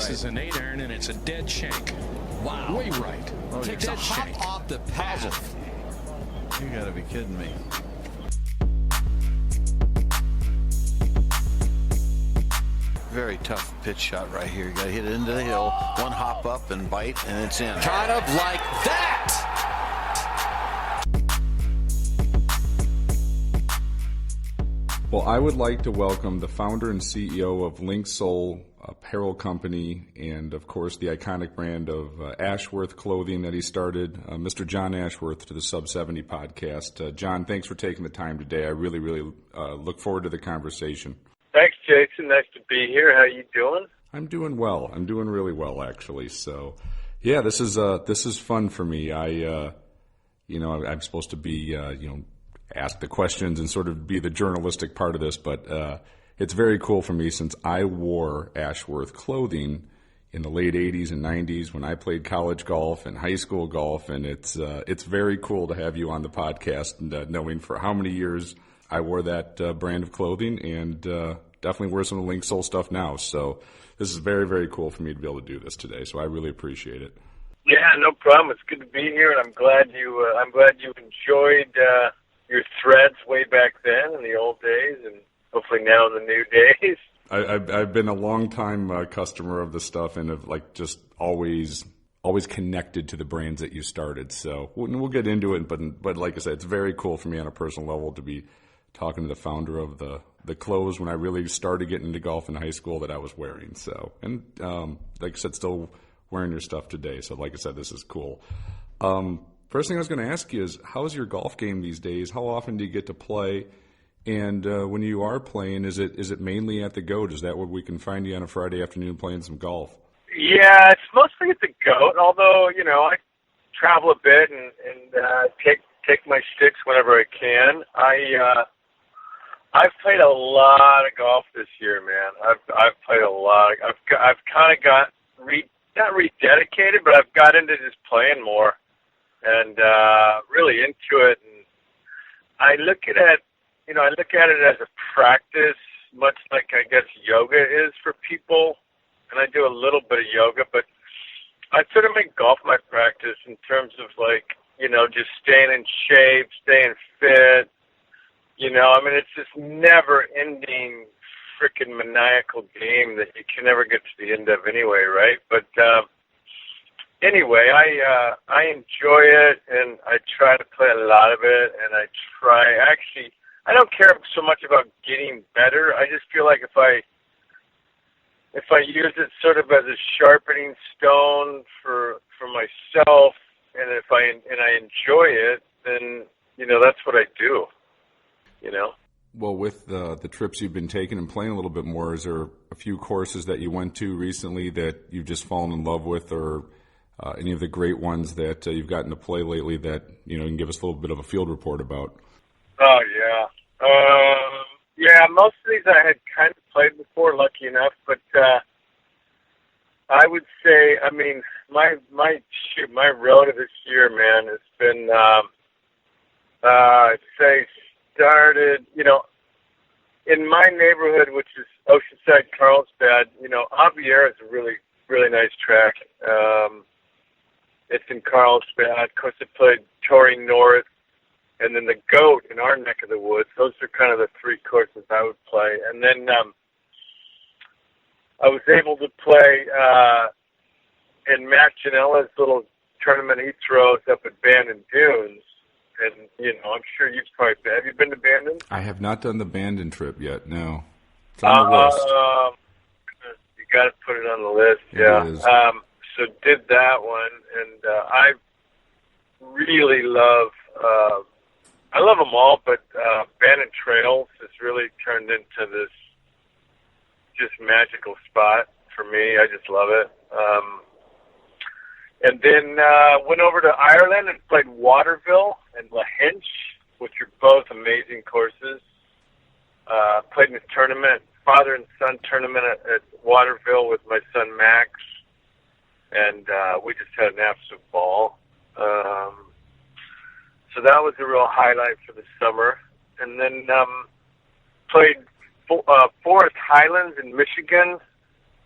This is an 8-iron, and it's a dead shank. Wow. Way right. Oh, takes a hop off the path. You got to be kidding me. Very tough pitch shot right here. You got to hit it into the hill. One hop up and bite, and it's in. Kind of like that. Well, I would like to welcome the founder and CEO of Linksoul apparel company and, of course, the iconic brand of Ashworth clothing that he started, Mr. John Ashworth, to the Sub 70 podcast. John, thanks for taking the time today. I really, really look forward to the conversation. Thanks, Jason. Nice to be here. How you doing? I'm doing well. I'm doing really well, actually. So, yeah, this is fun for me. I'm supposed to be, ask the questions and sort of be the journalistic part of this, but it's very cool for me since I wore Ashworth clothing in the late 80s and 90s when I played college golf and high school golf, and it's very cool to have you on the podcast and knowing for how many years I wore that brand of clothing and definitely wear some of the Linksoul stuff now. So this is very, very cool for me to be able to do this today, so I really appreciate it. Yeah, no problem. It's good to be here, and I'm glad you enjoyed your threads way back then in the old days, and hopefully now in the new days. I've been a long time customer of the stuff and have just always connected to the brands that you started. So we'll get into it, but like I said, it's very cool for me on a personal level to be talking to the founder of the clothes when I really started getting into golf in high school that I was wearing. So, and like I said, still wearing your stuff today. So like I said, this is cool. First thing I was going to ask you is, how's your golf game these days? How often do you get to play? And when you are playing, is it mainly at the Goat? Is that where we can find you on a Friday afternoon playing some golf? Yeah, it's mostly at the Goat, although, I travel a bit and take my sticks whenever I can. I've played a lot of golf this year, man. I've played a lot. I've kind of got not rededicated, but I've got into just playing more and really into it. And I look at it as a practice, much like I guess yoga is for people. And I do a little bit of yoga, but I sort of make golf my practice in terms of just staying in shape, staying fit. It's this never-ending freaking maniacal game that you can never get to the end of anyway, right? But anyway, I enjoy it, and I try to play a lot of it, and I don't care so much about getting better. I just feel like if I use it sort of as a sharpening stone for myself, and I enjoy it, then that's what I do. Well, with the trips you've been taking and playing a little bit more, is there a few courses that you went to recently that you've just fallen in love with, or any of the great ones that you've gotten to play lately that you can give us a little bit of a field report about? Oh yeah, most of these I had kind of played before, lucky enough, but I would say, my road of this year, man, has been I'd say started, in my neighborhood, which is Oceanside, Carlsbad. Javier is a really, really nice track. It's in Carlsbad. Of course, I played Torrey North, and then the Goat in our neck of the woods. Those are kind of the three courses I would play. And then I was able to play in Matt Gianella's little tournament he throws up at Bandon Dunes. And, I'm sure you've probably been. Have you been to Bandon? I have not done the Bandon trip yet, no. It's on the list. You got to put it on the list, yeah. It is. So did that one, and I really love them all, but Bandon Trails has really turned into this just magical spot for me. I just love it. And then went over to Ireland and played Waterville and Lahinch, which are both amazing courses. Played in a tournament, father and son tournament at Waterville with my son Max, and we just had an absolute ball. So that was a real highlight for the summer. And then played Forest Highlands in Michigan,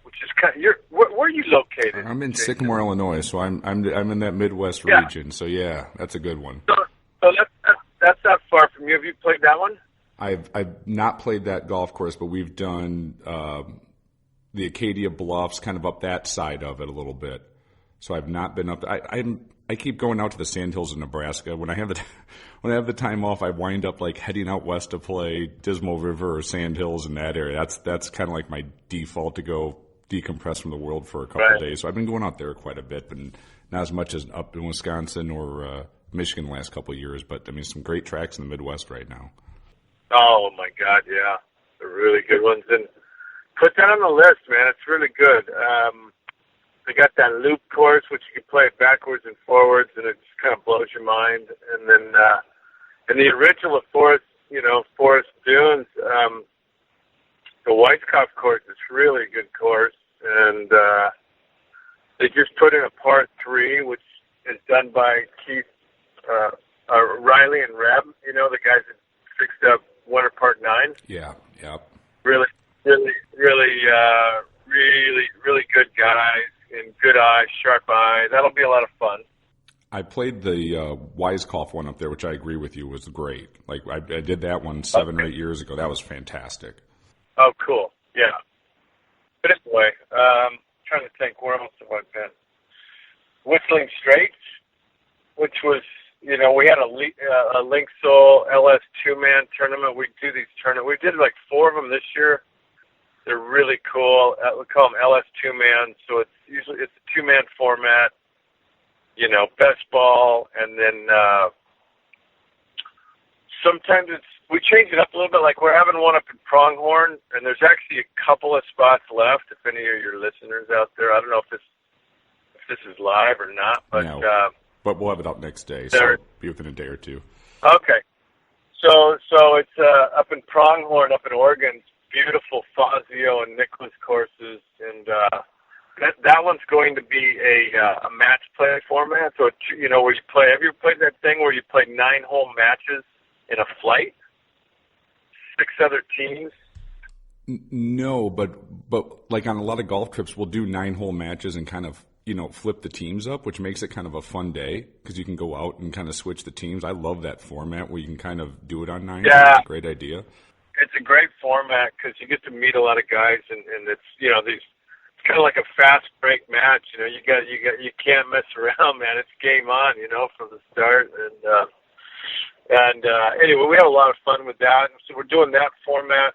which is kind of where are you located? I'm in Jason? Sycamore, Illinois, so I'm in that Midwest Yeah. region. So yeah, that's a good one. So that's not far from you. Have you played that one? I've not played that golf course, but we've done the Acadia Bluffs, kind of up that side of it a little bit. So I've not been up. I keep going out to the Sandhills in Nebraska. When I have the time off, I wind up like heading out west to play Dismal River or Sandhills in that area. That's kind of like my default to go decompress from the world for a couple of days. So I've been going out there quite a bit, but not as much as up in Wisconsin or Michigan the last couple of years. But I mean, some great tracks in the Midwest right now. Oh my God, yeah, they're really good ones. And put that on the list, man. It's really good. They got that loop course, which you can play backwards and forwards, and it just kind of blows your mind. And then, in the original Forest Dunes, the Weiskopf course is really a good course, and they just put in a par 3, which is done by Keith, Riley and Reb. You know, the guys that fixed up Winter Park 9. Yeah. Really good guys and good eyes, sharp eye. That'll be a lot of fun. I played the Weiskopf one up there, which I agree with you was great. Like I did that one 7 or 8 years ago. That was fantastic. Oh, cool. Yeah. But anyway, trying to think where else have I been. Whistling Straits, which was, you know, we had a Linksoul LS 2-man tournament. We do these tournaments. We did like 4 of them this year. They're really cool. We call them LS 2-man. So it's a 2-man format. You know, best ball, and then sometimes we change it up a little bit. Like we're having one up in Pronghorn, and there's actually a couple of spots left. If any of your listeners out there, I don't know if this is live or not, but No, but we'll have it up next day, so be within a day or two. Okay, so it's up in Pronghorn, up in Oregon. Beautiful Fazio and Nicholas courses, and that one's going to be a match play format. So, you know, where you play, have you ever played that thing where you play 9-hole matches in a flight? 6 other teams? No, but like on a lot of golf trips, we'll do 9-hole matches and kind of, you know, flip the teams up, which makes it kind of a fun day because you can go out and kind of switch the teams. I love that format where you can kind of do it on 9. Yeah. It's a great idea. It's a great format because you get to meet a lot of guys, and it's, you know, it's kind of like a fast break match. You know, you can't mess around, man. It's game on, you know, from the start. And anyway, we have a lot of fun with that. And so we're doing that format,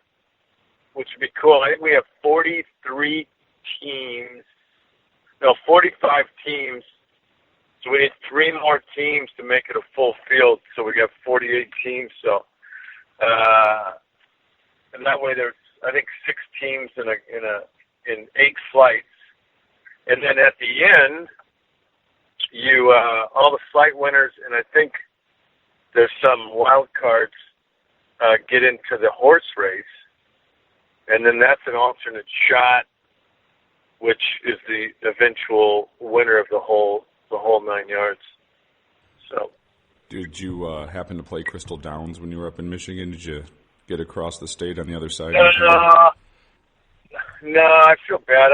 which would be cool. I think we have 45 teams. So we need 3 more teams to make it a full field. So we got 48 teams. So, and that way there's, I think, 6 teams in 8 flights. And then at the end, you all the flight winners, and I think there's some wild cards, get into the horse race. And then that's an alternate shot, which is the eventual winner of the whole 9 yards. So, did you happen to play Crystal Downs when you were up in Michigan? Did you get across the state on the other side? No, I feel bad.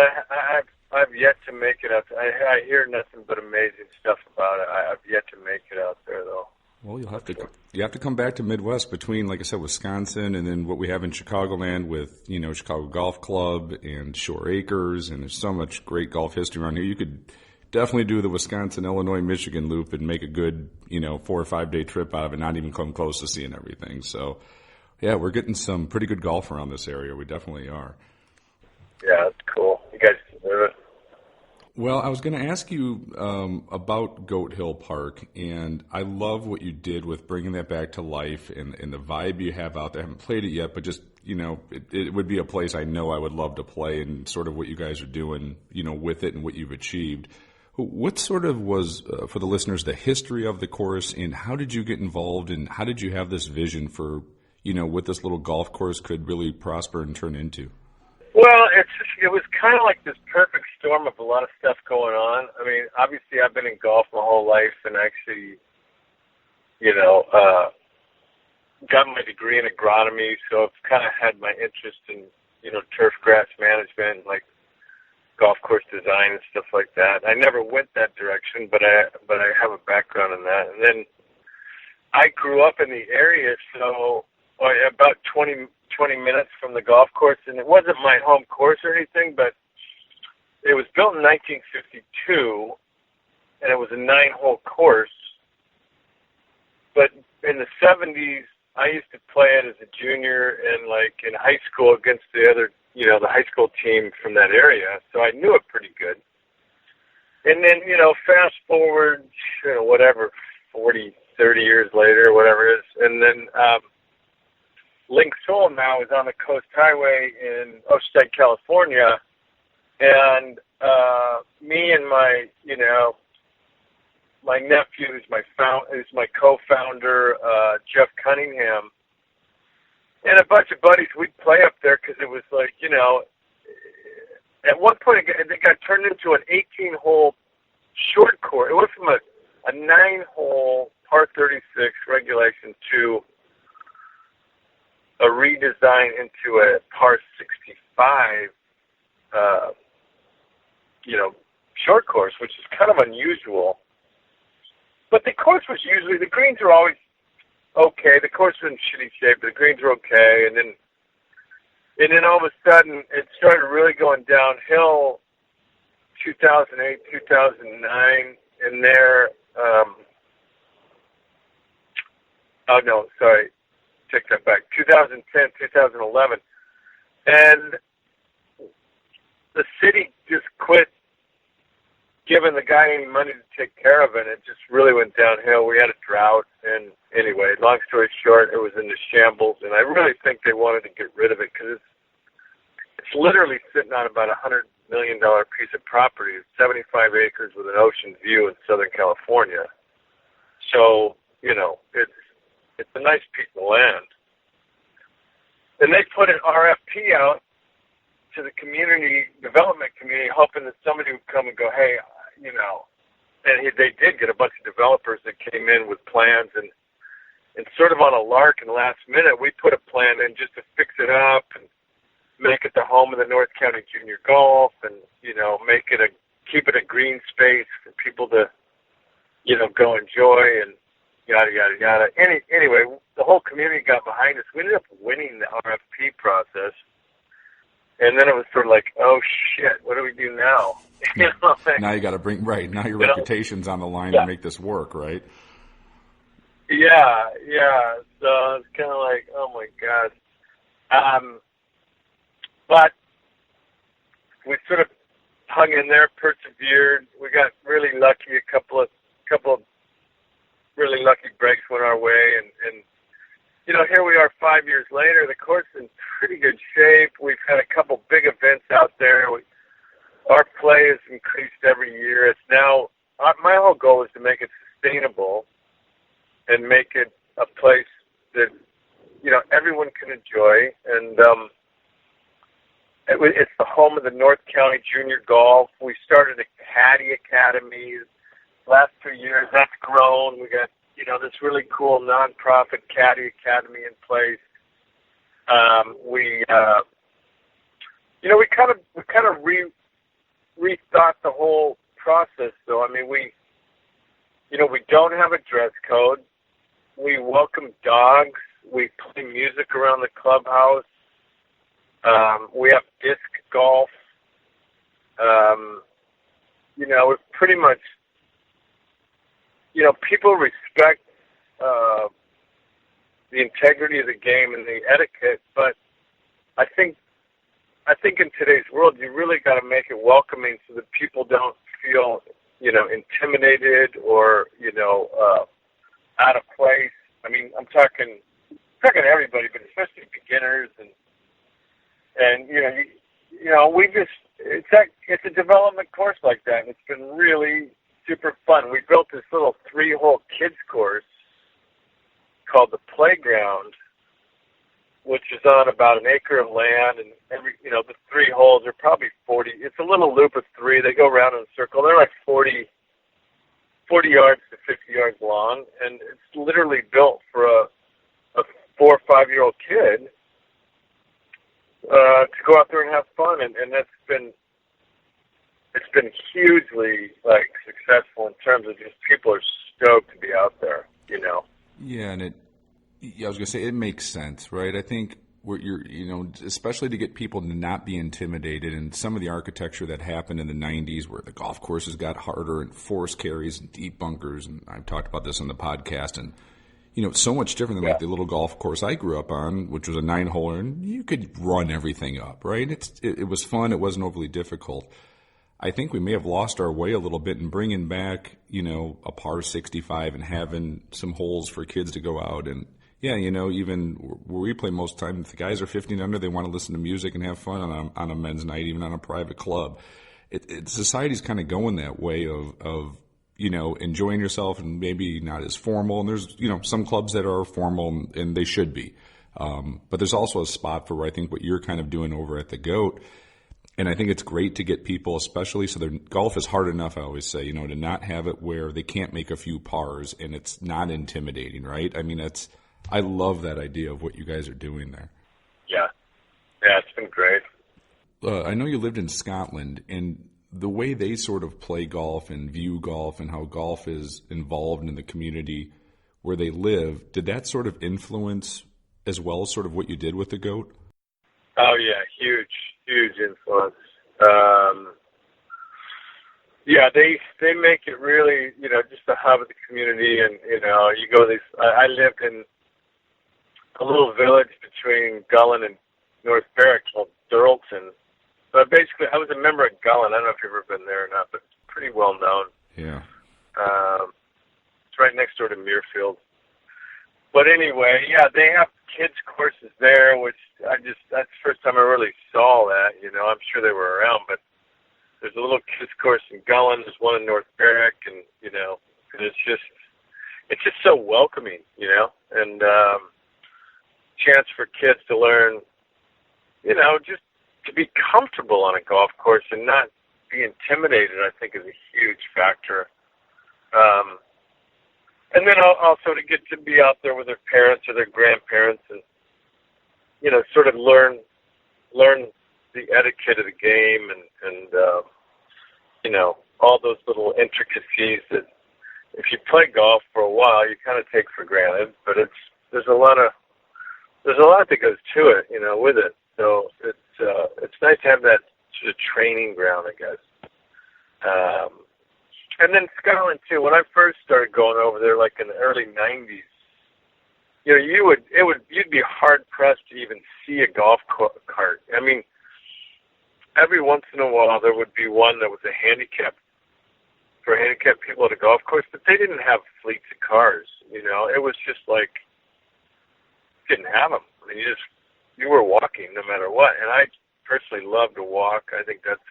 I've yet to make it up. I hear nothing but amazing stuff about it. I've yet to make it out there, though. Well, you have to come back to Midwest between, like I said, Wisconsin and then what we have in Chicagoland with, you know, Chicago Golf Club and Shore Acres, and there's so much great golf history around here. You could definitely do the Wisconsin, Illinois, Michigan loop and make a good, you know, 4 or 5 day trip out of it, not even come close to seeing everything. So, yeah, we're getting some pretty good golf around this area. We definitely are. Yeah, that's cool. You guys deserve it. Well, I was going to ask you about Goat Hill Park, and I love what you did with bringing that back to life and the vibe you have out there. I haven't played it yet, but just, you know, it would be a place I know I would love to play, and sort of what you guys are doing, you know, with it and what you've achieved. What sort of was, for the listeners, the history of the course, and how did you get involved, and how did you have this vision for, you know, what this little golf course could really prosper and turn into? Well, it was kind of like this perfect storm of a lot of stuff going on. I mean, obviously I've been in golf my whole life, and actually, you know, got my degree in agronomy, so I've kind of had my interest in, you know, turf grass management, like golf course design and stuff like that. I never went that direction, but I have a background in that. And then I grew up in the area, so about 20 minutes from the golf course, and it wasn't my home course or anything, but it was built in 1952, and it was a 9-hole course. But in the 70s, I used to play it as a junior and like in high school against the other, the high school team from that area. So I knew it pretty good. And then, fast forward, 40, 30 years later, whatever it is. And then Linksoul now is on the Coast Highway in Oceanside, California. And me and my nephew, who's my co-founder, Jeff Cunningham, and a bunch of buddies, we'd play up there because it was like, at one point it got turned into an 18-hole short course. It went from a 9-hole par 36 regulation to a redesign into a par 65, short course, which is kind of unusual. But the course was usually, the greens are always okay. The course was in shitty shape, but the greens were okay. And then all of a sudden, it started really going downhill 2008, 2009. And there, take that back, 2010, 2011. And the city just quit giving the guy any money to take care of it. It just really went downhill. We had a drought, and anyway, long story short, it was in the shambles, and I really think they wanted to get rid of it because it's literally sitting on about $100 million piece of property. It's 75 acres with an ocean view in Southern California. So, it's a nice piece of land. And they put an RFP out to the community, development community, hoping that somebody would come and go, hey, and they did get a bunch of developers that came in with plans, and sort of on a lark and last minute, we put a plan in just to fix it up and make it the home of the North County Junior Golf, and keep it a green space for people to, go enjoy, and yada yada yada. Anyway, the whole community got behind us. We ended up winning the RFP process. And then it was sort of like, oh shit, what do we do now? Now you got to now your reputation's on the line to make this work, right? Yeah. So it's kind of like, oh my God. But we sort of hung in there, persevered. We got really lucky. A couple of really lucky breaks went our way, and here we are 5 years later. The course is in pretty good shape. We've had a couple big events out there. Our play has increased every year. It's now, my whole goal is to make it sustainable and make it a place that, everyone can enjoy. And it's the home of the North County Junior Golf. We started a caddy academy. Last 2 years, that's grown. We got this really cool nonprofit caddy academy in place. We kind of rethought the whole process. Though we don't have a dress code. We welcome dogs. We play music around the clubhouse. We have disc golf. We're pretty much. People respect the integrity of the game and the etiquette, but I think in today's world, you really got to make it welcoming so that people don't feel, intimidated or, out of place. I'm talking to everybody, but especially beginners and it's a development course like that, and it's been really super fun. We built this little 3-hole kids course called the Playground, which is on about an acre of land, and the 3 holes are probably 40. It's a little loop of 3. They go around in a circle. They're like 40 yards to 50 yards long, and it's literally built for a 4 or 5-year-old kid to go out there and have fun, and that's been it's been hugely like successful in terms of just people are stoked to be out there, you know. Yeah, and I was going to say it makes sense, right? I think especially to get people to not be intimidated, and some of the architecture that happened in the 90s where the golf courses got harder and forced carries and deep bunkers, and I've talked about this on the podcast, and it's so much different than like the little golf course I grew up on, which was a 9-holer, and you could run everything up, right? It was fun. It wasn't overly difficult. I think we may have lost our way a little bit in bringing back, a par 65 and having some holes for kids to go out. And, yeah, even where we play most of the time, if the guys are 15 under, they want to listen to music and have fun on a men's night, even on a private club. Society's kind of going that way of enjoying yourself and maybe not as formal. And there's, some clubs that are formal and they should be. But there's also a spot for where I think what you're kind of doing over at the GOAT. And I think it's great to get people, especially so golf is hard enough, I always say, to not have it where they can't make a few pars and it's not intimidating, right? I mean, I love that idea of what you guys are doing there. Yeah. Yeah, it's been great. I know you lived in Scotland, and the way they sort of play golf and view golf and how golf is involved in the community where they live, did that sort of influence as well as sort of what you did with the GOAT? Oh, yeah, huge influence. Yeah, they make it really, just the hub of the community, and, you go to these, I lived in a little village between Gullen and North Berwick called Durlton. But basically, I was a member of Gullen. I don't know if you've ever been there or not, but it's pretty well known. Yeah. It's right next door to Muirfield. But anyway, yeah, they have kids courses there, which that's the first time I really saw that. I'm sure they were around, but there's a little kids course in Gullen. There's one in North Berwick, and and it's just so welcoming, and chance for kids to learn, just to be comfortable on a golf course and not be intimidated, I think, is a huge factor. And then also to get to be out there with their parents or their grandparents and, sort of learn the etiquette of the game and all those little intricacies that if you play golf for a while, you kind of take for granted, but there's a lot that goes to it, with it. So it's nice to have that sort of training ground, I guess. And then Scotland too. When I first started going over there, like in the early '90s, you'd be hard pressed to even see a golf cart. I mean, every once in a while there would be one that was a handicap for handicapped people at a golf course, but they didn't have fleets of cars. It was just like didn't have them. I mean, you were walking no matter what. And I personally love to walk. I think that's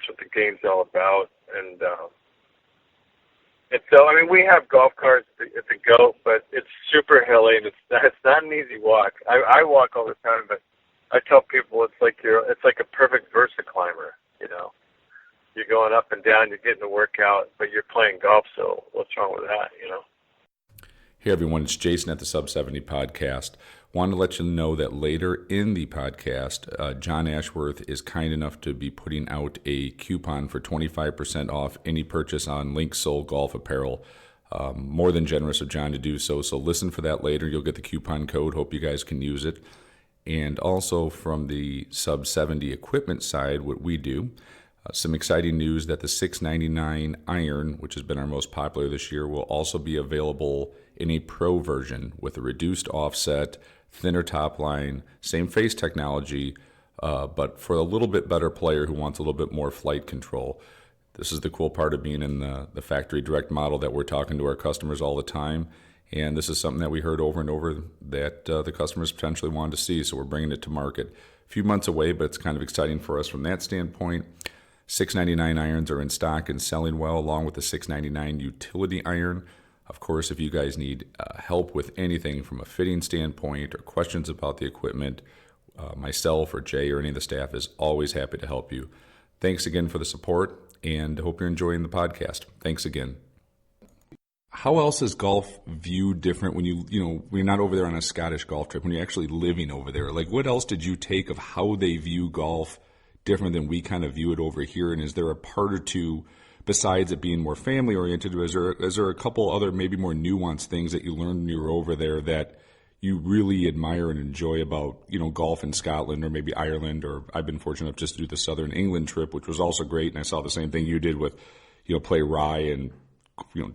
what the game's all about. And so, I mean, we have golf carts at the GOAT, but it's super hilly and it's not an easy walk. I walk all the time, but I tell people it's like a perfect Versa climber. You're going up and down, you're getting a workout, but you're playing golf. So what's wrong with that? Hey everyone, it's Jason at the Sub 70 Podcast. Wanted to let you know that later in the podcast, John Ashworth is kind enough to be putting out a coupon for 25% off any purchase on Linksoul golf apparel. More than generous of John to do so. So listen for that later. You'll get the coupon code. Hope you guys can use it. And also from the Sub 70 equipment side, what we do, some exciting news that the $699 iron, which has been our most popular this year, will also be available in a pro version with a reduced offset, thinner top line, same face technology, but for a little bit better player who wants a little bit more flight control. This is the cool part of being in the factory direct model that we're talking to our customers all the time. And this is something that we heard over and over that the customers potentially wanted to see, so we're bringing it to market. A few months away, but it's kind of exciting for us from that standpoint. $699 irons are in stock and selling well, along with the $699 utility iron. Of course, if you guys need help with anything from a fitting standpoint or questions about the equipment, myself or Jay or any of the staff is always happy to help you. Thanks again for the support, and hope you're enjoying the podcast. Thanks again. How else is golf viewed different when when you're not over there on a Scottish golf trip, when you're actually living over there? Like, what else did you take of how they view golf different than we kind of view it over here? And is there a part or two, besides it being more family oriented, is there a couple other maybe more nuanced things that you learned when you were over there that you really admire and enjoy about, golf in Scotland or maybe Ireland? Or I've been fortunate enough just to do the Southern England trip, which was also great. And I saw the same thing you did with, play rye and,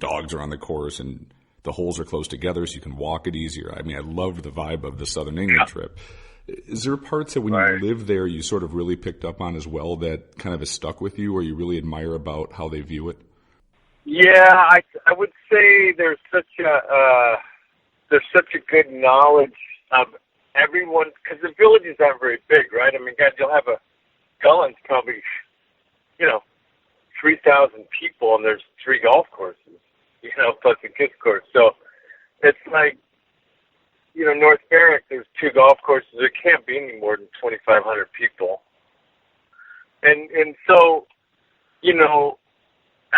dogs are on the course and the holes are close together so you can walk it easier. I mean, I loved the vibe of the Southern England trip. Is there parts that when you live there you sort of really picked up on as well that kind of has stuck with you or you really admire about how they view it? Yeah, I would say there's such a good knowledge of everyone, because the villages aren't very big, right? I mean, guys, you'll have Gullen's probably, 3,000 people, and there's 3 golf courses, plus a kids course. So it's like, North Berwick, there's 2 golf courses. There can't be any more than 2,500 people. And so,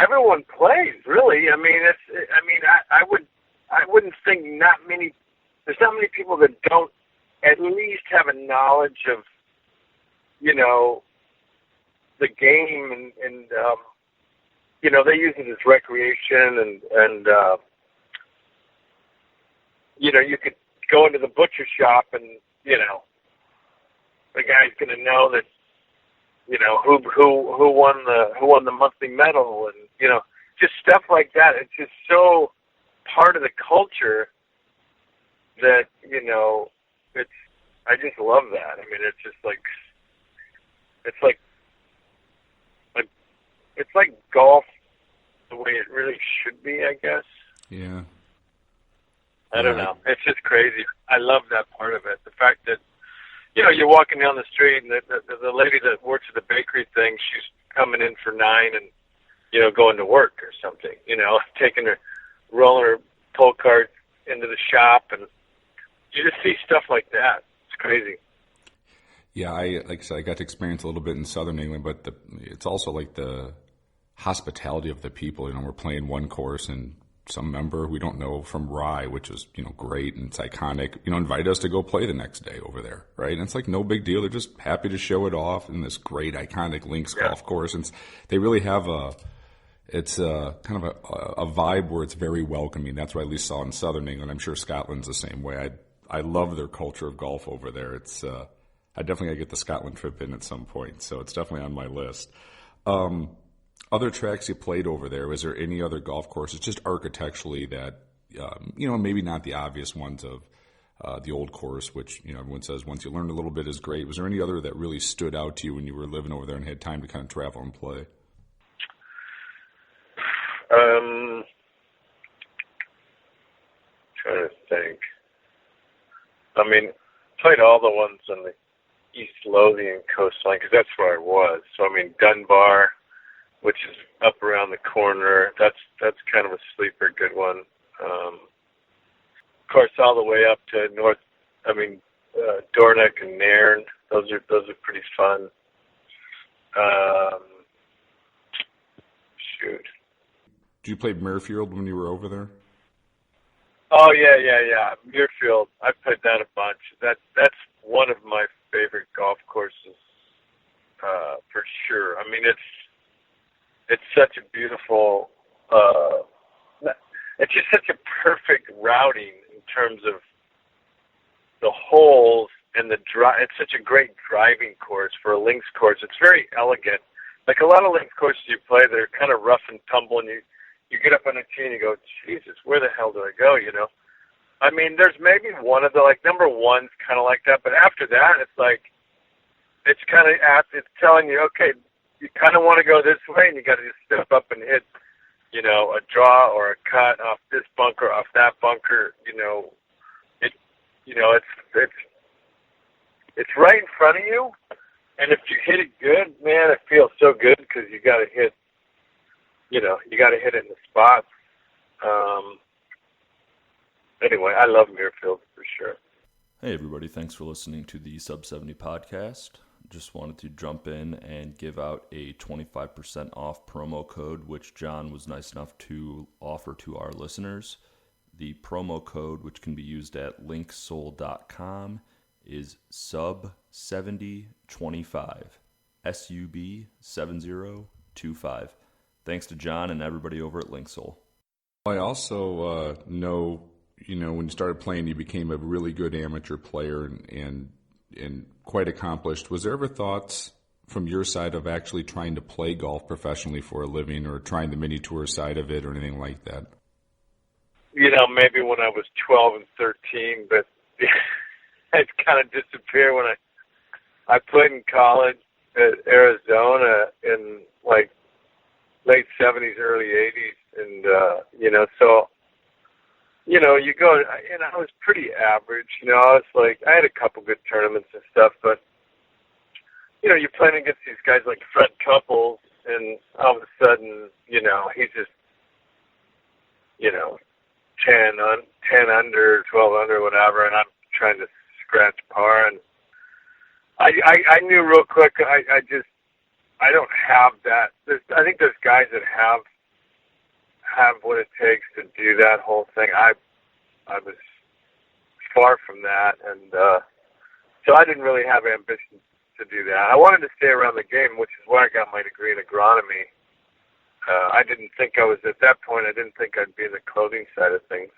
everyone plays, really. I mean, I wouldn't think there's not many people that don't at least have a knowledge of, the game and they use it as recreation and you could go into the butcher shop and, the guy's going to know that, who won the monthly medal and, just stuff like that. It's just so part of the culture that, I just love that. I mean, it's just it's like golf the way it really should be, I guess. Yeah. I don't know. It's just crazy. I love that part of it. The fact that, you're walking down the street and the lady that works at the bakery thing, she's coming in for 9 and, going to work or something, rolling her pull cart into the shop, and you just see stuff like that. It's crazy. Yeah, like I said, I got to experience a little bit in Southern England, but it's also like the hospitality of the people. We're playing one course and some member we don't know from Rye, which is, great and it's iconic, invite us to go play the next day over there, right? And it's like no big deal. They're just happy to show it off in this great iconic Linksoul course. And they really have it's kind of a vibe where it's very welcoming. That's what I at least saw in Southern England. I'm sure Scotland's the same way. I love their culture of golf over there. It's I definitely got to get the Scotland trip in at some point, so it's definitely on my list. Other tracks you played over there, was there any other golf courses, just architecturally, that, maybe not the obvious ones of the old course, which, everyone says once you learn a little bit is great. Was there any other that really stood out to you when you were living over there and had time to kind of travel and play? Trying to think. I mean, played all the ones on the East Lothian coastline, because that's where I was. So, I mean, Dunbar, which is up around the corner. That's kind of a sleeper good one. Of course, all the way up to Dornoch and Nairn. Those are pretty fun. Shoot. Did you play Muirfield when you were over there? Oh yeah. Muirfield. I played that a bunch. That's one of my favorite golf courses, for sure. I mean, it's such a beautiful, it's just such a perfect routing in terms of the holes and it's such a great driving course for a links course. It's very elegant. Like a lot of links courses you play that are kind of rough and tumble, and you get up on a tee and you go, Jesus, where the hell do I go, I mean, there's maybe one of the, number one's kind of like that, but after that, it's telling you, okay, you kind of want to go this way, and you got to just step up and hit, a draw or a cut off this bunker, off that bunker. It's right in front of you, and if you hit it good, man, it feels so good because you got to hit it in the spots. Anyway, I love Muirfield for sure. Hey everybody, thanks for listening to the Sub 70 podcast. Just wanted to jump in and give out a 25% off promo code, which John was nice enough to offer to our listeners. The promo code, which can be used at linksoul.com, is sub7025. SUB7025. Thanks to John and everybody over at Linksoul. I also know, when you started playing, you became a really good amateur player and quite accomplished. Was there ever thoughts from your side of actually trying to play golf professionally for a living, or trying the mini tour side of it, or anything like that? Maybe when I was 12 and 13, but it kind of disappeared when I played in college at Arizona in like late 70s, early 80s, and so you go, and I was pretty average. I was like, I had a couple good tournaments and stuff, but you're playing against these guys like Fred Couples, and all of a sudden, he's just 10 under, 12 under, whatever, and I'm trying to scratch par, and I knew real quick, I don't have that. I think there's guys that have what it takes to do that whole thing. I was far from that, and so I didn't really have ambition to do that. I wanted to stay around the game, which is why I got my degree in agronomy. I didn't think I was, at that point, I didn't think I'd be in the clothing side of things,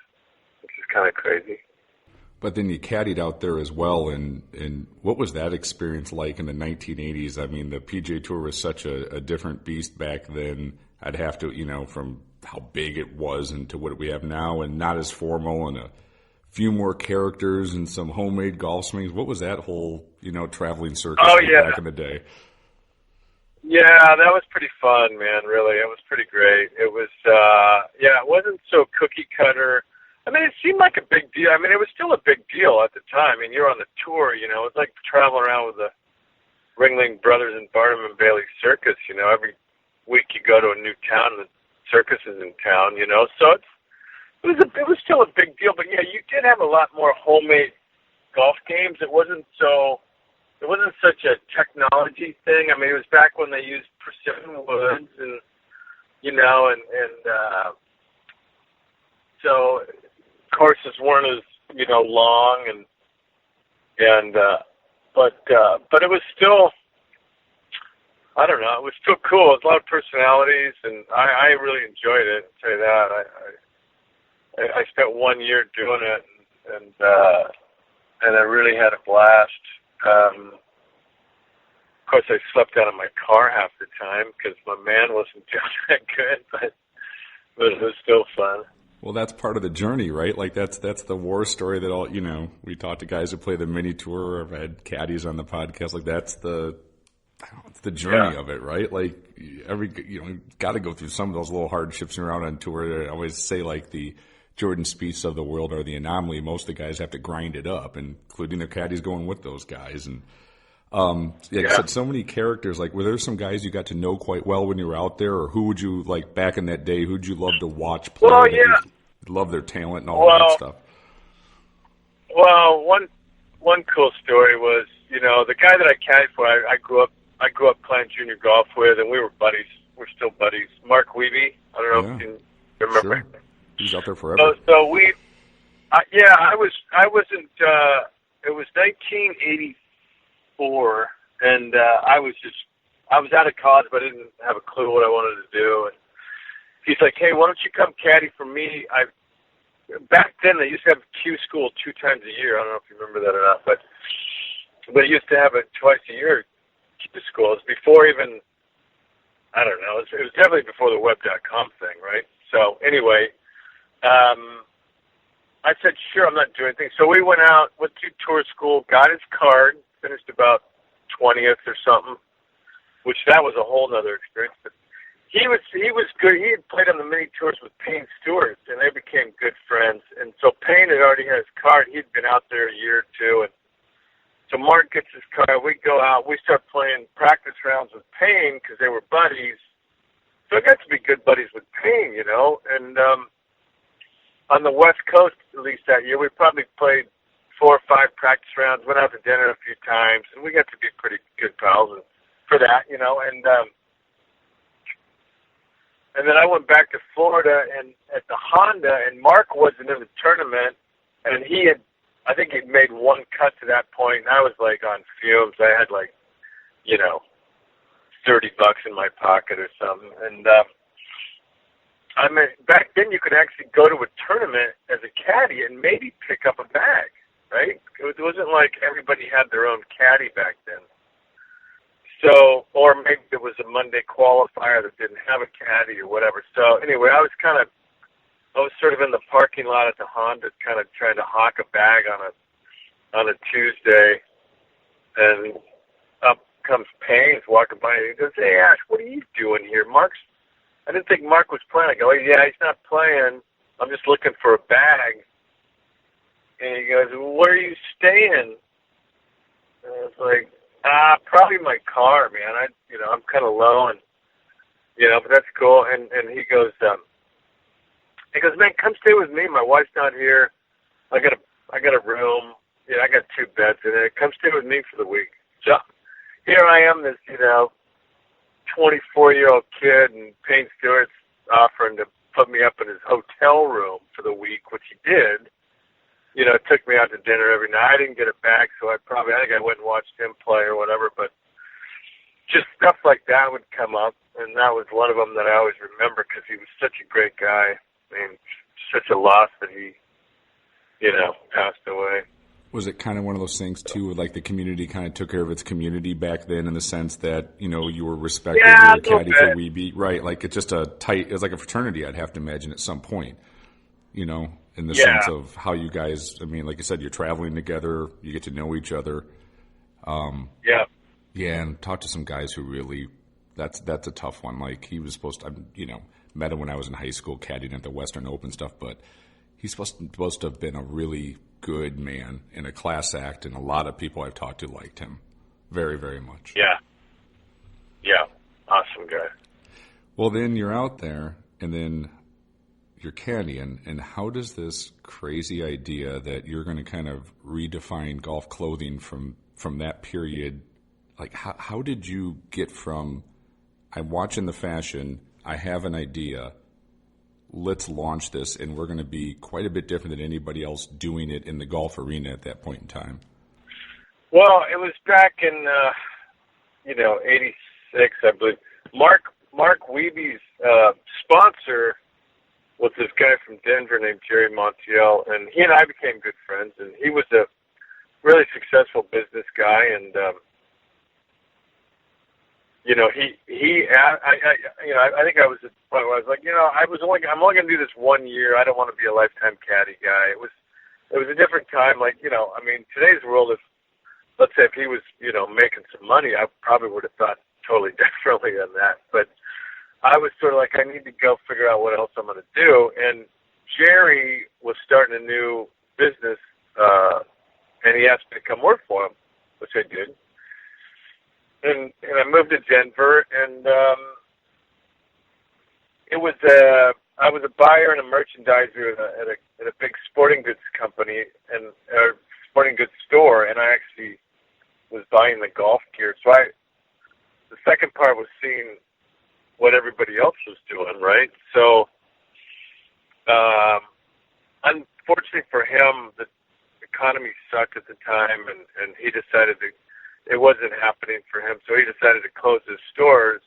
which is kind of crazy. But then you caddied out there as well, and what was that experience like in the 1980s? I mean, the PGA Tour was such a different beast back then. I'd have to, from how big it was and to what we have now, and not as formal, and a few more characters and some homemade golf swings. What was that whole, traveling circus back in the day? Yeah, that was pretty fun, man, really. It was pretty great. It was, it wasn't so cookie cutter. I mean, it seemed like a big deal. I mean, it was still a big deal at the time. I mean, you're on the tour, it's like traveling around with the Ringling Brothers and Barnum and Bailey Circus, every week you go to a new town and the circus is in town, so it was still a big deal. But yeah, you did have a lot more homemade golf games. It wasn't such a technology thing. I mean, it was back when they used precision woods and so courses weren't as long but it was still, I don't know, it was still cool. It was a lot of personalities, and I really enjoyed it. I'll tell you that. I spent 1 year doing it, and I really had a blast. Of course, I slept out of my car half the time because my man wasn't doing that good, but it was still fun. Well, that's part of the journey, right? Like that's the war story that all, we talk to guys who play the mini tour, or I've had caddies on the podcast. Like it's the journey of it, right? Like got to go through some of those little hardships around on tour. I always say like the Jordan Spieths of the world are the anomaly. Most of the guys have to grind it up, including their caddies going with those guys. And you said so many characters. Like, were there some guys you got to know quite well when you were out there, or who would you like back in that day? Who'd you love to watch play? Well, yeah, love their talent and all that stuff. Well, one cool story was, the guy that I caddied for, I grew up playing junior golf with, and we were buddies. We're still buddies. Mark Weeby. I don't know if you remember. Sure. He's out there forever. So we, I wasn't. It was 1984, and I was out of college, but I didn't have a clue what I wanted to do. And he's like, "Hey, why don't you come caddy for me?" Back then they used to have Q school 2 times a year. I don't know if you remember that or not, but they used to have it twice a year. Q school. It was before even, I don't know. It was definitely before the web.com thing, right? So anyway, I said, sure, I'm not doing anything. So we went to tour school, got his card, finished about 20th or something, which that was a whole nother experience. But he was good. He had played on the mini tours with Payne Stewart, and they became good friends. And so Payne had already had his card. He'd been out there a year or two. And so Mark gets his card. We go out. We start playing practice rounds with Payne because they were buddies. So I got to be good buddies with Payne, And on the West Coast, at least that year, we probably played 4 or 5 practice rounds, went out to dinner a few times, and we got to be pretty good pals for that, And then I went back to Florida and at the Honda, and Mark wasn't in the tournament, and I think he'd made one cut to that point, and I was like on fumes. I had $30 in my pocket or something. And I mean, back then you could actually go to a tournament as a caddy and maybe pick up a bag, right? It wasn't like everybody had their own caddy back then. So, or maybe it was a Monday qualifier that didn't have a caddy or whatever. So anyway, I was sort of in the parking lot at the Honda, kind of trying to hawk a bag on a Tuesday, and up comes Paynes walking by, and he goes, "Hey Ash, what are you doing here? I didn't think Mark was playing." I go, "Yeah, he's not playing. I'm just looking for a bag." And he goes, "Well, where are you staying?" And I was like, probably my car, man. I'm kind of low, and but that's cool. And he goes, "Man, come stay with me. My wife's not here. I got a room. Yeah, I got 2 beds in it. Come stay with me for the week." So here I am, this 24-year-old kid, and Payne Stewart's offering to put me up in his hotel room for the week, which he did. Took me out to dinner every night. I didn't get it back, so I think I went and watched him play or whatever, but just stuff like that would come up, and that was one of them that I always remember because he was such a great guy. I mean, such a loss that he, passed away. Was it kind of one of those things, too, like the community kind of took care of its community back then in the sense that, you were respected, you were a caddy for Weeby, right? Like it's just it was like a fraternity, I'd have to imagine at some point, in the sense of how you guys, I mean, like you said, you're traveling together, you get to know each other. Yeah, and talk to some guys who really, that's a tough one. Like he was supposed to, met him when I was in high school, caddying at the Western Open stuff, but he's supposed to have been a really good man in a class act, and a lot of people I've talked to liked him very, very much. Yeah, awesome guy. Well, then you're out there, and then you're caddying, and how does this crazy idea that you're going to kind of redefine golf clothing from that period, like how did you get from, I'm watching the fashion, I have an idea, let's launch this, and we're going to be quite a bit different than anybody else doing it in the golf arena at that point in time? Well, it was back in, 86, I believe. Mark Weeby's sponsor was this guy from Denver named Jerry Montiel, and he and I became good friends, and he was a really successful business guy, and, I think I was at the point where I was like, I'm only going to do this 1 year. I don't want to be a lifetime caddy guy. It was a different time. Like, today's world, let's say if he was, making some money, I probably would have thought totally differently than that. But I was sort of like, I need to go figure out what else I'm going to do. And Jerry was starting a new business, and he asked me to come work for him, which I did. And I moved to Denver, and I was a buyer and a merchandiser at a big sporting goods company and a sporting goods store, and I actually was buying the golf gear. So the second part was seeing what everybody else was doing, right? So unfortunately for him, the economy sucked at the time, and he decided it wasn't happening for him, so he decided to close his stores.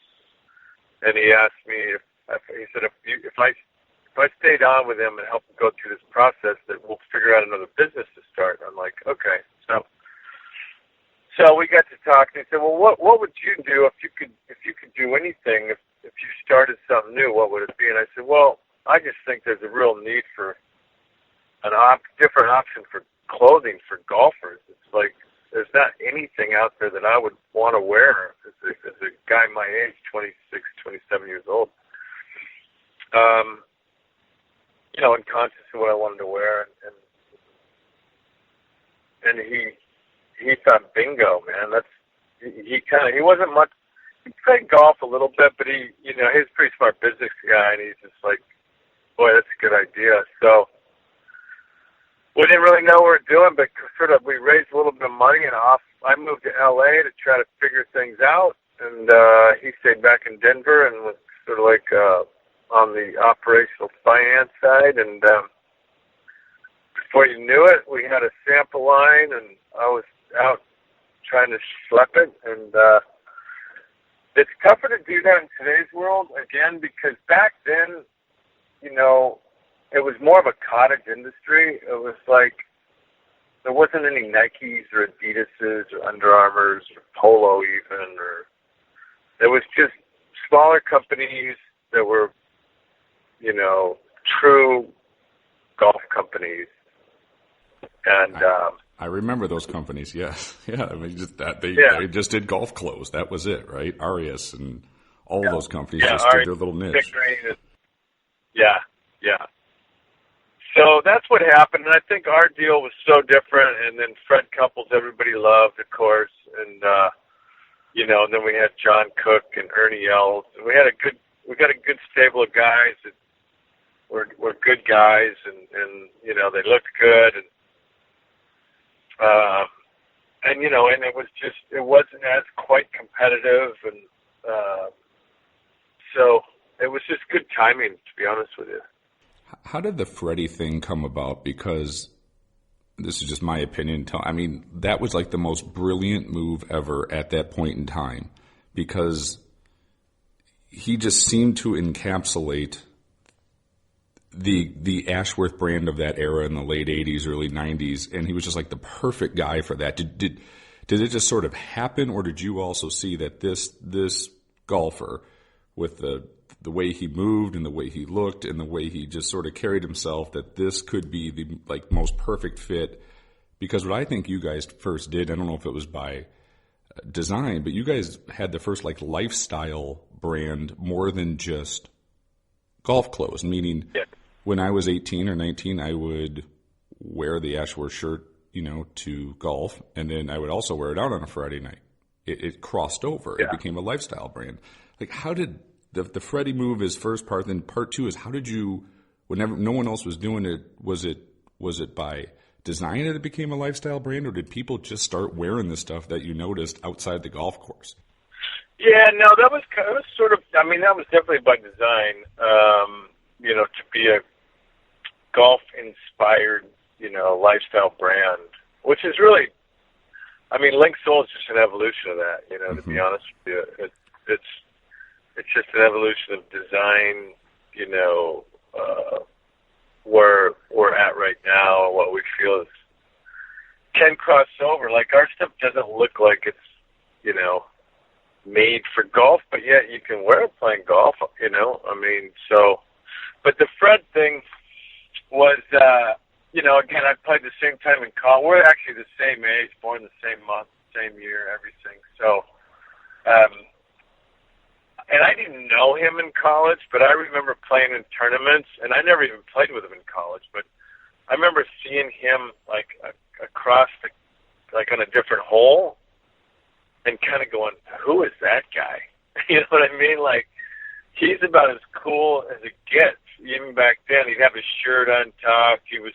And he asked me if I stayed on with him and helped him go through this process, that we'll figure out another business to start. And I'm like, okay. So we got to talk, and he said, well, what would you do if you could do anything? If you started something new, what would it be? And I said, well, I just think there's a real need for a different option for clothing for golfers. It's like there's not anything out there that I would want to wear as a guy my age, 26, 27 years old. Unconscious of what I wanted to wear, and he thought, bingo, man. He wasn't much. He played golf a little bit, but he was a pretty smart business guy, and he's just like, boy, that's a good idea. So we didn't really know what we were doing, but sort of we raised a little bit of money, and I moved to LA to try to figure things out, and he stayed back in Denver and was sort of like on the operational finance side, and before you knew it, we had a sample line, and I was out trying to schlep it, and It's tougher to do that in today's world, again, because back then, you know, it was more of a cottage industry. It was like there wasn't any Nikes or Adidas's or Under Armours or Polo even, or there was just smaller companies that were, you know, true golf companies. And I remember those companies. Yes, yeah. I mean, just that they just did golf clothes. That was it, right? Arias and all those companies just did their little niche. Yeah. So that's what happened, and I think our deal was so different. And then Fred Couples, everybody loved, of course, and you know, and then we had John Cook and Ernie Els. And we got a good stable of guys that were good guys, and you know, they looked good, and you know, and it wasn't as quite competitive, and so it was just good timing, to be honest with you. How did the Freddie thing come about? Because this is just my opinion. I mean, that was like the most brilliant move ever at that point in time, because he just seemed to encapsulate the Ashworth brand of that era in the late 80s, early 90s, and he was just like the perfect guy for that. Did it just sort of happen, or did you also see that this golfer, with the way he moved and the way he looked and the way he just sort of carried himself, that this could be the like most perfect fit? Because what I think you guys first did, I don't know if it was by design, but you guys had the first like lifestyle brand more than just golf clothes, meaning when I was 18 or 19, I would wear the Ashworth shirt, you know, to golf, and then I would also wear it out on a Friday night. It crossed over. Yeah. It became a lifestyle brand. Like, how did the Freddie move is first part, then part two is how did you, whenever no one else was doing it, was it by design that it became a lifestyle brand, or did people just start wearing the stuff that you noticed outside the golf course? Yeah, no, that was sort of, I mean, that was definitely by design, you know, to be a golf-inspired, you know, lifestyle brand, which is really, I mean, Linksoul is just an evolution of that, you know, to be honest with you. It's just an evolution of design, you know, where we're at right now, and what we feel is can cross over. Like, our stuff doesn't look like it's, you know, made for golf, but yet you can wear it playing golf, you know, I mean, so, but the Fred thing was, you know, again, I played the same time in college. We're actually the same age, born the same month, same year, everything, so, and I didn't know him in college, but I remember playing in tournaments, and I never even played with him in college, but I remember seeing him, like, across the, like, on a different hole, and kind of going, who is that guy? You know what I mean? Like, he's about as cool as it gets. Even back then, he'd have his shirt untucked. He was,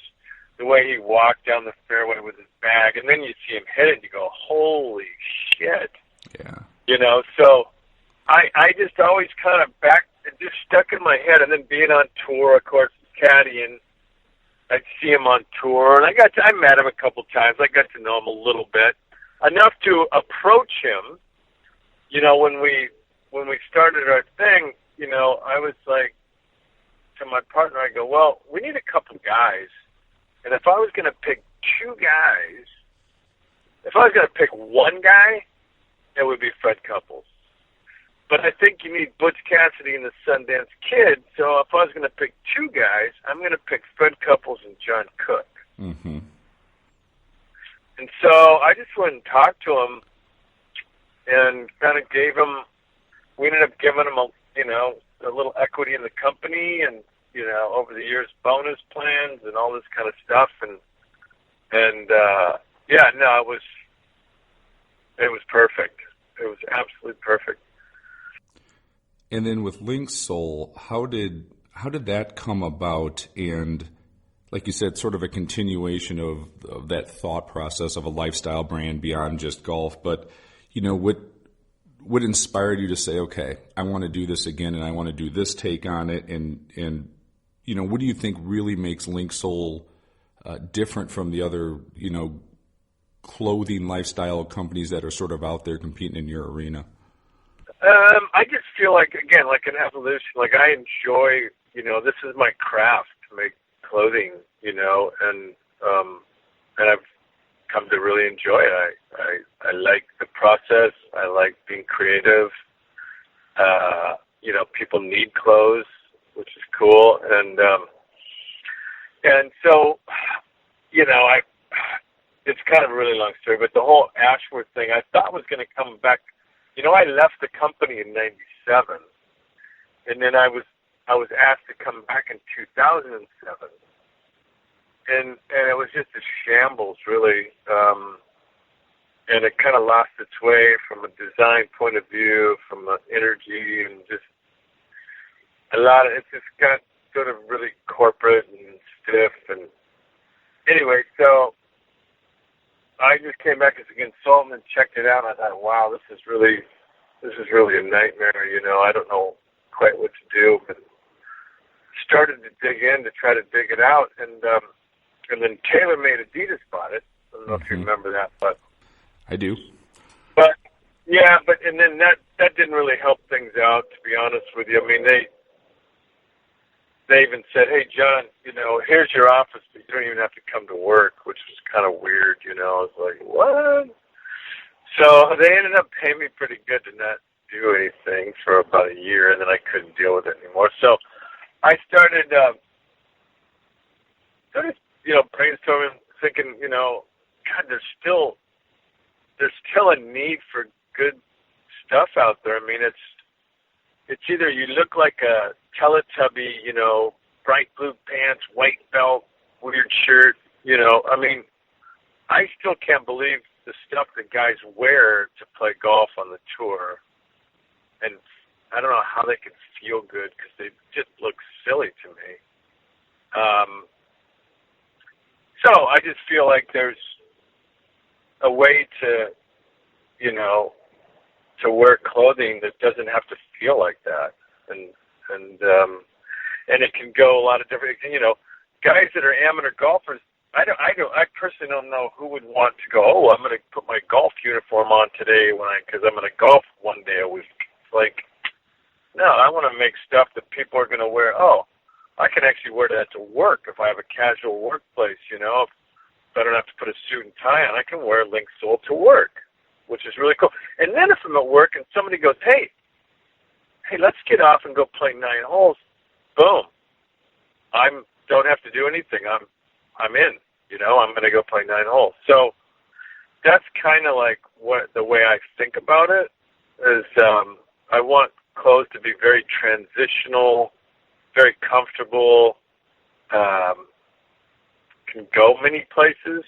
the way he walked down the fairway with his bag, and then you see him hit it, and you go, holy shit. Yeah. You know, so I just always kind of it just stuck in my head, and then being on tour, of course, caddying, I'd see him on tour, and I met him a couple times. I got to know him a little bit. Enough to approach him, you know, when we started our thing, you know, I was like, to my partner, I go, well, we need a couple guys. And if I was going to pick two guys, if I was going to pick one guy, it would be Fred Couples. But I think you need Butch Cassidy and the Sundance Kid, so if I was going to pick two guys, I'm going to pick Fred Couples and John Cook. Mm-hmm. And so I just went and talked to him and kind of we ended up giving him a little equity in the company, and, you know, over the years, bonus plans and all this kind of stuff. And yeah, no, it was perfect. It was absolutely perfect. And then with Linksoul, how did that come about? And like you said, sort of a continuation of that thought process of a lifestyle brand beyond just golf. But, you know, what inspired you to say, okay, I want to do this again, and I want to do this take on it? And you know, what do you think really makes Linksoul different from the other, you know, clothing lifestyle companies that are sort of out there competing in your arena? I just feel like, again, like an evolution. Like I enjoy, this is my craft to make clothing, and I've come to really enjoy it. I like the process. I like being creative. People need clothes, which is cool, and so, it's kind of a really long story, but the whole Ashworth thing I thought was going to come back. I left the company in '97, and then I was asked to come back in 2007, and it was just a shambles, really, and it kind of lost its way from a design point of view, from an energy, and just it just got sort of really corporate and stiff, and anyway, so I just came back as a consultant and checked it out, and I thought, wow, this is really a nightmare, I don't know quite what to do, but started to dig in to try to dig it out, and then TaylorMade Adidas bought it. I don't know if you remember that, but I do. But yeah, and then that didn't really help things out, to be honest with you. I mean, they even said, hey, John, here's your office, but you don't even have to come to work, which was kind of weird, I was like, what? So they ended up paying me pretty good to not do anything for about a year, and then I couldn't deal with it anymore. So I started, brainstorming, thinking, God, there's still a need for good stuff out there. I mean, it's either you look like a Teletubby, bright blue pants, white belt, weird shirt, I mean, I still can't believe the stuff that guys wear to play golf on the tour. And I don't know how they can feel good because they just look silly to me. So I just feel like there's a way to wear clothing that doesn't have to feel like that, and it can go a lot of different. Guys that are amateur golfers, I personally don't know who would want to go. Oh, I'm going to put my golf uniform on today because I'm going to golf one day a week. It's like, no, I want to make stuff that people are going to wear. Oh, I can actually wear that to work if I have a casual workplace. If I don't have to put a suit and tie on, I can wear Linksoul to work, which is really cool. And then if I'm at work and somebody goes, hey, let's get off and go play 9 holes, boom, I don't have to do anything. I'm in. I'm going to go play 9 holes. So that's kind of like the way I think about it is I want clothes to be very transitional, very comfortable, can go many places.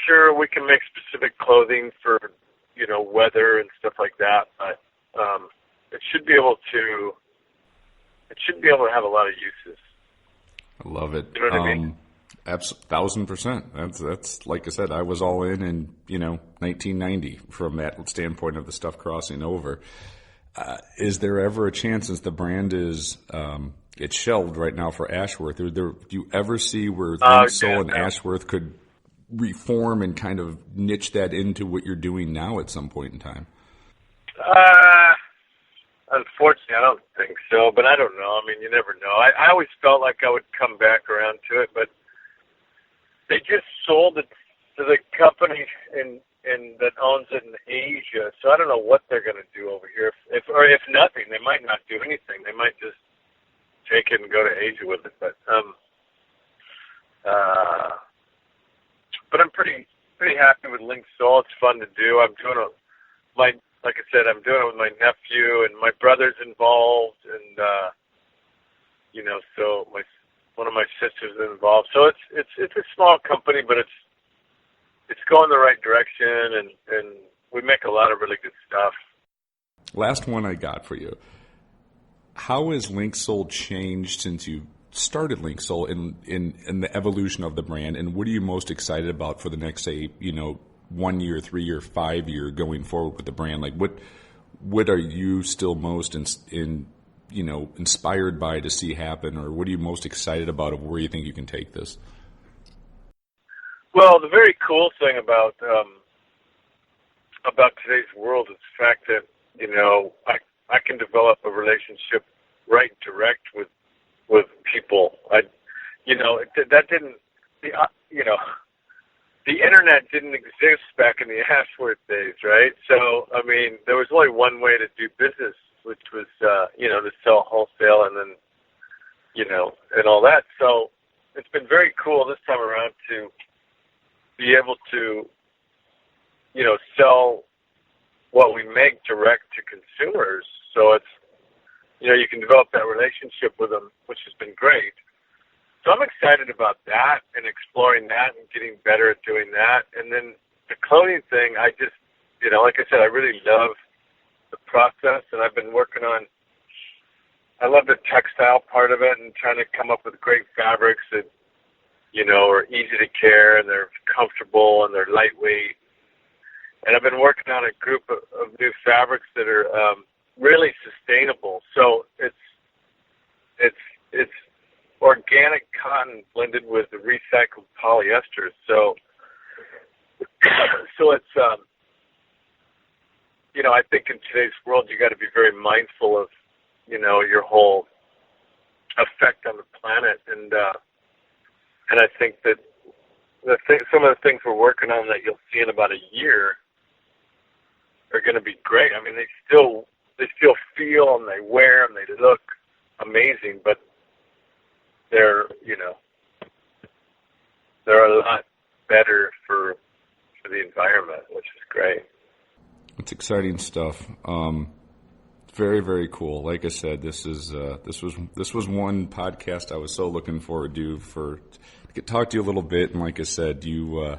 Sure, we can make specific clothing for, weather and stuff like that, but it should be able to have a lot of uses. I love it. You know what I mean? 1,000%. That's like I said, I was all in 1990 from that standpoint of the stuff crossing over. Is there ever a chance, since the brand is it's shelved right now for Ashworth, do you ever see where Linksoul and Ashworth could reform and kind of niche that into what you're doing now at some point in time? Unfortunately, I don't think so, but I don't know. I mean, you never know. I always felt like I would come back around to it, but they just sold it to the company in that owns it in Asia, so I don't know what they're going to do over here. If nothing, they might not do anything. They might just take it and go to Asia with it. But I'm pretty happy with Linksoul. It's fun to do. I'm doing like I said, I'm doing it with my nephew, and my brother's involved, and so one of my sisters is involved. So it's a small company, but it's going the right direction, and we make a lot of really good stuff. Last one I got for you. How has Linksoul changed since you started Linksoul in the evolution of the brand, and what are you most excited about for the next, say, 1 year, 3 year, 5 year going forward with the brand? Like what are you still most inspired by to see happen, or what are you most excited about of where you think you can take this? Well, the very cool thing about about today's world is the fact that, I can develop a relationship right direct with people. That didn't, the internet didn't exist back in the Ashworth days, right? So, I mean, there was only one way to do business, which was, to sell wholesale and then, and all that. So it's been very cool this time around to be able to, sell what we make direct to consumers. So it's, you can develop that relationship with them, which has been great. So I'm excited about that and exploring that and getting better at doing that. And then the clothing thing, I just, like I said, I really love the process, and I've been working on, I love the textile part of it and trying to come up with great fabrics that, are easy to care and they're comfortable and they're lightweight. And I've been working on a group of new fabrics that are really sustainable. So it's organic cotton blended with the recycled polyester. So it's, I think in today's world, you got to be very mindful of, your whole effect on the planet. And I think that some of the things we're working on that you'll see in about a year are going to be great. I mean, they still feel and they wear and they look amazing, but they're a lot better for the environment, which is great. It's exciting stuff. Very, very cool. Like I said, this was one podcast I was so looking forward to talk to you a little bit. And like I said, you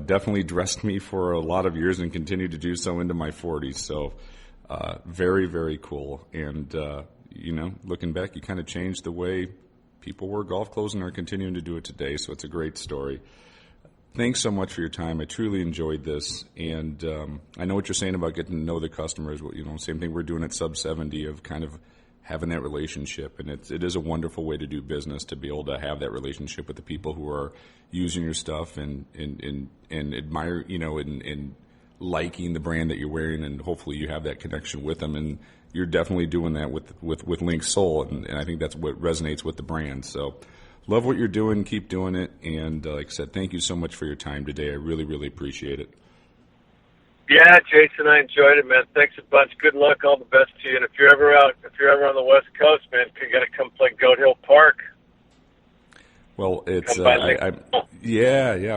definitely dressed me for a lot of years and continue to do so into my 40s. So very, very cool. And looking back, you kind of changed the way people wear golf clothes and are continuing to do it today. So it's a great story. Thanks so much for your time. I truly enjoyed this, and I know what you're saying about getting to know the customers. Same thing we're doing at Sub 70 of kind of having that relationship, and it is a wonderful way to do business to be able to have that relationship with the people who are using your stuff and admire, and liking the brand that you're wearing, and hopefully you have that connection with them. And you're definitely doing that with Linksoul, and I think that's what resonates with the brand. So. Love what you're doing. Keep doing it. And like I said, thank you so much for your time today. I really, really appreciate it. Yeah, Jason, I enjoyed it, man. Thanks a bunch. Good luck. All the best to you. And if you're ever on the West Coast, man, you got to come play Goat Hill Park. Well, it's I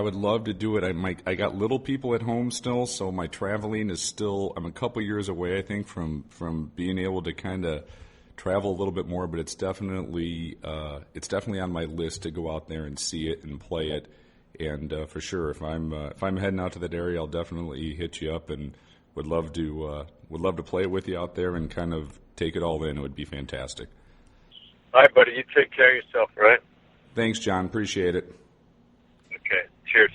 would love to do it. I got little people at home still, so my traveling is still. I'm a couple years away, I think, from being able to kind of travel a little bit more, but it's definitely on my list to go out there and see it and play it. And for sure, if I'm heading out to that area, I'll definitely hit you up and would love to play with you out there and kind of take it all in. It would be fantastic. All right, buddy. You take care of yourself, all right? Thanks, John. Appreciate it. Okay. Cheers.